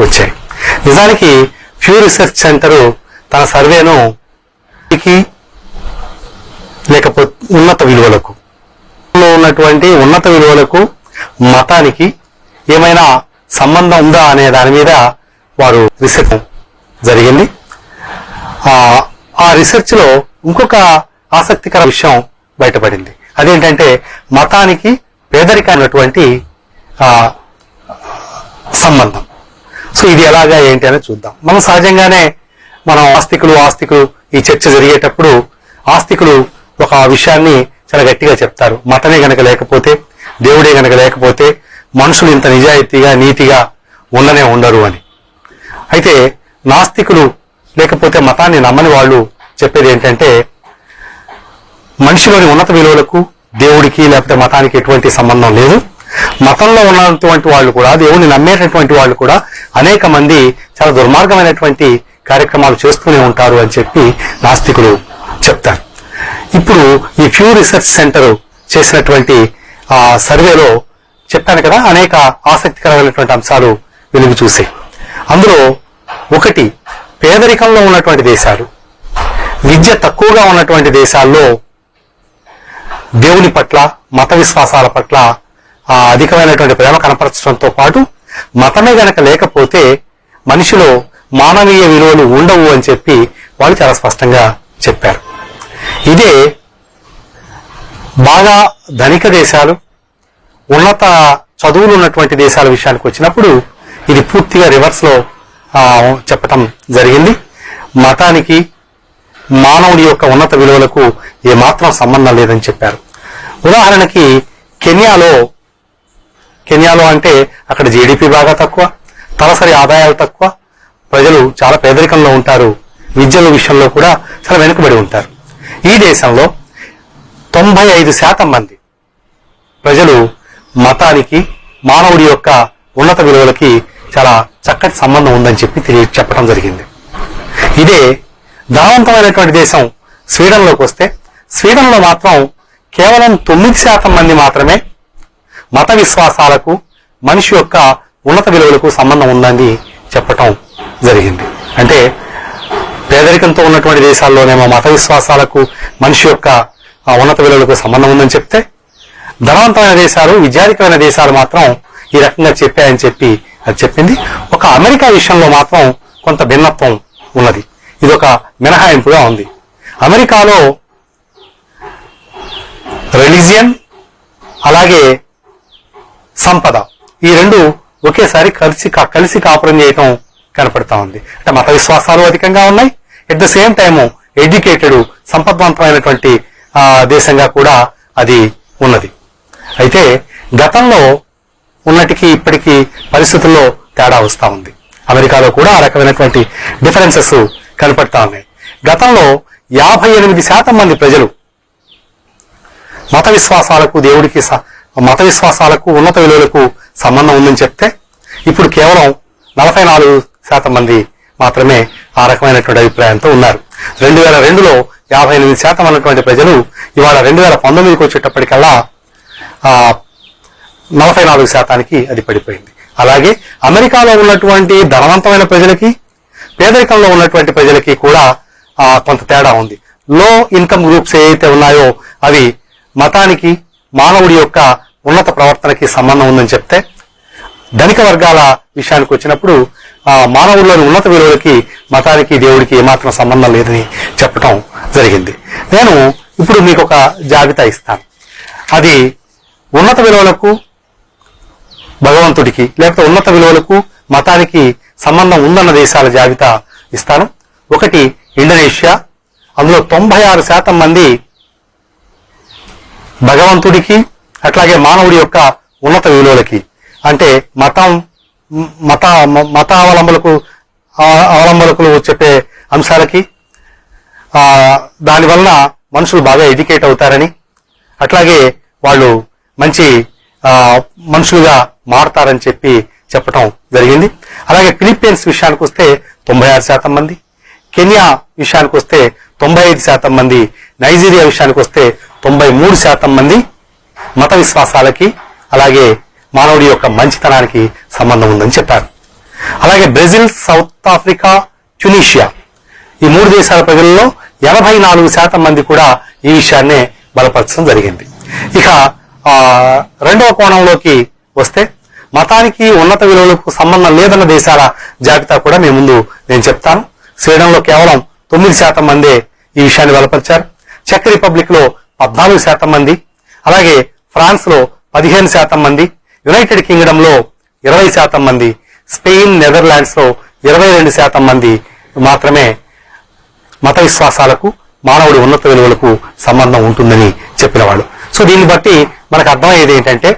వచ్చాయి. నిజానికి few research centre తన సర్వేను లేకపోతే ఉన్నత విలువలకు ఉన్నటువంటి ఉన్నత విలువలకు మతానికి ఏమైనా సంబంధం ఉందా అనే దాని మీద వారు రీసెర్చ్ జరిగింది. ఆ రీసెర్చ్ లో ఇంకొక ఆసక్తికర విషయం బయటపడింది. అదేంటంటే మతానికి పేదరికమైనటువంటి సంబంధం. సో ఇది ఎలాగా ఏంటి అని చూద్దాం. మనం సహజంగానే మనం ఆస్తికులు ఈ చర్చ జరిగేటప్పుడు ఆస్తికులు ఒక విషయాన్ని చాలా గట్టిగా చెప్తారు. మతమే గనక లేకపోతే, దేవుడే గనక లేకపోతే మనుషులు ఇంత నిజాయితీగా నీతిగా ఉండనే ఉండరు అని. అయితే నాస్తికులు లేకపోతే మతాన్ని నమ్మని వాళ్ళు చెప్పేది ఏంటంటే మనిషిలోని ఉన్నత విలువలకు దేవుడికి లేకపోతే మతానికి ఎటువంటి సంబంధం లేదు. మతంలో ఉన్నటువంటి వాళ్ళు కూడా, దేవుడిని నమ్మేటటువంటి వాళ్ళు కూడా అనేక మంది చాలా దుర్మార్గమైనటువంటి కార్యక్రమాలు చేస్తూనే ఉంటారు అని చెప్పి నాస్తికులు చెప్తారు. ఇప్పుడు ఈ ఫ్యూ రీసెర్చ్ సెంటర్ చేసినటువంటి సర్వేలో చెప్పాను కదా, అనేక ఆసక్తికరమైనటువంటి అంశాలు వెలుగు చూసాయి. అందులో ఒకటి, పేదరికంలో ఉన్నటువంటి దేశాలు, విద్య తక్కువగా ఉన్నటువంటి దేశాల్లో దేవుని పట్ల, మత విశ్వాసాల పట్ల అధికమైనటువంటి ప్రేమ కనపరచడంతో పాటు మతమే గనక లేకపోతే మనిషిలో మానవీయ విలువలు ఉండవు అని చెప్పి వాళ్ళు చాలా స్పష్టంగా చెప్పారు. ఇదే బాగా ధనిక దేశాలు, ఉన్నత చదువులు ఉన్నటువంటి దేశాల విషయానికి వచ్చినప్పుడు ఇది పూర్తిగా రివర్స్ లో చెప్పటం జరిగింది. మతానికి మానవుడి యొక్క ఉన్నత విలువలకు ఏమాత్రం సంబంధం లేదని చెప్పారు. ఉదాహరణకి కెన్యాలో అంటే అక్కడ జీడిపి బాగా తక్కువ, తలసరి ఆదాయాలు తక్కువ, ప్రజలు చాలా పేదరికంలో ఉంటారు, విద్యల విషయంలో కూడా చాలా వెనుకబడి ఉంటారు. ఈ దేశంలో 95% మంది ప్రజలు మతానికి, మానవుడి యొక్క ఉన్నత విలువలకి చాలా చక్కటి సంబంధం ఉందని చెప్పి చెప్పడం జరిగింది. ఇదే ధనవంతమైనటువంటి దేశం స్వీడన్లోకి వస్తే, స్వీడన్లో మాత్రం కేవలం 9% మంది మాత్రమే మత విశ్వాసాలకు, మనిషి యొక్క ఉన్నత విలువలకు సంబంధం ఉందని చెప్పటం జరిగింది. అంటే పేదరికంతో ఉన్నటువంటి దేశాల్లోనేమో మత విశ్వాసాలకు, మనిషి యొక్క ఉన్నత విలువలకు సంబంధం ఉందని చెప్తే, ధనవంతమైన దేశాలు, విద్యాధికమైన దేశాలు మాత్రం ఈ రకంగా చెప్పాయని చెప్పి అది చెప్పింది. ఒక అమెరికా విషయంలో మాత్రం కొంత భిన్నత్వం ఉన్నది. ఇది ఒక మినహాయింపుగా ఉంది. అమెరికాలో రిలీజియన్ అలాగే సంపద ఈ రెండు ఒకేసారి కలిసి కాపురం చేయటం కనపడతా ఉంది. అంటే మత విశ్వాసాలు అధికంగా ఉన్నాయి, at the same time educated, సంపద్వంతమైనటువంటి దేశంగా కూడా అది ఉన్నది. అయితే గతంలో ఉన్నటికి ఇప్పటికీ పరిస్థితుల్లో తేడా వస్తా ఉంది. అమెరికాలో కూడా ఆ రకమైనటువంటి డిఫరెన్సెస్ కనపడతా ఉన్నాయి. గతంలో 58% మంది ప్రజలు మత విశ్వాసాలకు, దేవుడికి, మత విశ్వాసాలకు, ఉన్నత విలువలకు సంబంధం ఉందని చెప్తే ఇప్పుడు కేవలం 44% మంది మాత్రమే ఆ రకమైనటువంటి అభిప్రాయంతో ఉన్నారు. 2002లో 58% అన్నటువంటి ప్రజలు ఇవాళ 2019కి వచ్చేటప్పటికల్లా 44%కి అది పడిపోయింది. అలాగే అమెరికాలో ఉన్నటువంటి ధనవంతమైన ప్రజలకి, పేదరికంలో ఉన్నటువంటి ప్రజలకి కూడా కొంత తేడా ఉంది. లో ఇన్కమ్ గ్రూప్స్ ఏవైతే ఉన్నాయో అవి మతానికి, మానవుడి యొక్క ఉన్నత ప్రవర్తనకి సంబంధం ఉందని చెప్తే, ధనిక వర్గాల విషయానికి వచ్చినప్పుడు మానవుల్లోని ఉన్నత విలువలకి, మతానికి, దేవుడికి ఏమాత్రం సంబంధం లేదని చెప్పటం జరిగింది. నేను ఇప్పుడు మీకు ఒక జాబితా ఇస్తాను. అది ఉన్నత విలువలకు, భగవంతుడికి, లేకపోతే ఉన్నత విలువలకు, మతానికి సంబంధం ఉందన్న దేశాల జాబితా ఇస్తాను. ఒకటి ఇండోనేషియా. అందులో 96% మంది భగవంతుడికి, అట్లాగే మానవుడి యొక్క ఉన్నత విలువలకి, అంటే అవలంబనకులు చెప్పే అంశాలకి, దానివలన మనుషులు బాగా ఎడ్యుకేట్ అవుతారని, అట్లాగే వాళ్ళు మంచి మనుషులుగా మారతారని చెప్పి చెప్పటం జరిగింది. అలాగే ఫిలిప్పీన్స్ విషయానికి వస్తే 96% మంది, కెన్యా విషయానికి వస్తే 95% మంది, నైజీరియా విషయానికి వస్తే 93% మంది మత విశ్వాసాలకి, అలాగే మానవుడి యొక్క మంచితనానికి సంబంధం ఉందని చెప్పారు. అలాగే బ్రెజిల్, సౌత్ ఆఫ్రికా, ట్యునీషియా ఈ 3 దేశాల ప్రజల్లో 84% మంది కూడా ఈ విషయాన్నే బలపరచడం జరిగింది. ఇక రెండవ కోణంలోకి వస్తే మతానికి ఉన్నత విలువలకు సంబంధం లేదన్న దేశాల జాబితా కూడా మీ ముందు నేను చెప్తాను. స్వీడన్లో కేవలం 9% మందే ఈ విషయాన్ని బలపరిచారు. చెక్ రిపబ్లిక్ లో 14% మంది, అలాగే ఫ్రాన్స్ లో 15% మంది, యునైటెడ్ కింగ్డమ్ లో 20% మంది, స్పెయిన్, నెదర్లాండ్స్ లో 22% మంది మాత్రమే మత విశ్వాసాలకు మానవుడి ఉన్నత విలువలకు సంబంధం ఉంటుందని చెప్పిన వాళ్ళు. సో దీన్ని బట్టి మనకు అర్థమయ్యేది ఏంటంటే,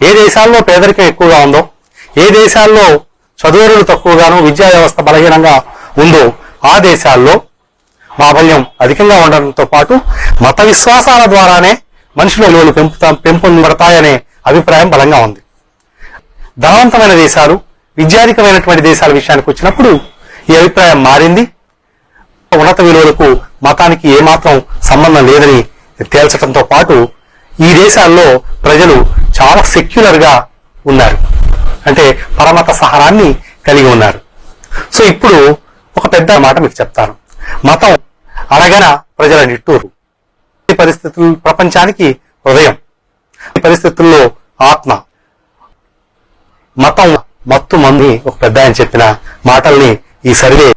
ఏ దేశాల్లో పేదరికం ఎక్కువగా ఉందో, ఏ దేశాల్లో చదువులు తక్కువగానో విద్యా వ్యవస్థ బలహీనంగా ఉందో ఆ దేశాల్లో ప్రాబల్యం అధికంగా ఉండడంతో పాటు మత విశ్వాసాల ద్వారానే మనుషుల విలువలు పెంపొందబడతాయనే అభిప్రాయం బలంగా ఉంది. ధనవంతమైన దేశాలు, విద్యాధికమైనటువంటి దేశాల విషయానికి వచ్చినప్పుడు ఈ అభిప్రాయం మారింది. ఉన్నత విలువలకు మతానికి ఏమాత్రం సంబంధం లేదని తేల్చడంతో పాటు ఈ దేశాల్లో ప్రజలు చాలా సెక్యులర్ గా ఉన్నారు, అంటే పరమత సహనాన్ని కలిగి ఉన్నారు. సో ఇప్పుడు ఒక పెద్ద మాట మీకు చెప్తాను. మతం అడగన ప్రజల నిట్టూరు. ఈ పరిస్థితులు ప్రపంచానికి హృదయం, ఈ పరిస్థితుల్లో ఆత్మ. మతం మత్తు మంది ఒక పెద్ద ఆయన చెప్పిన మాటల్ని ఈ సర్వే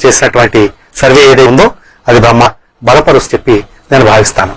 చేసినటువంటి సర్వే ఏదైతే ఉందో అది బలపరుస్తూ చెప్పి నేను భావిస్తాను.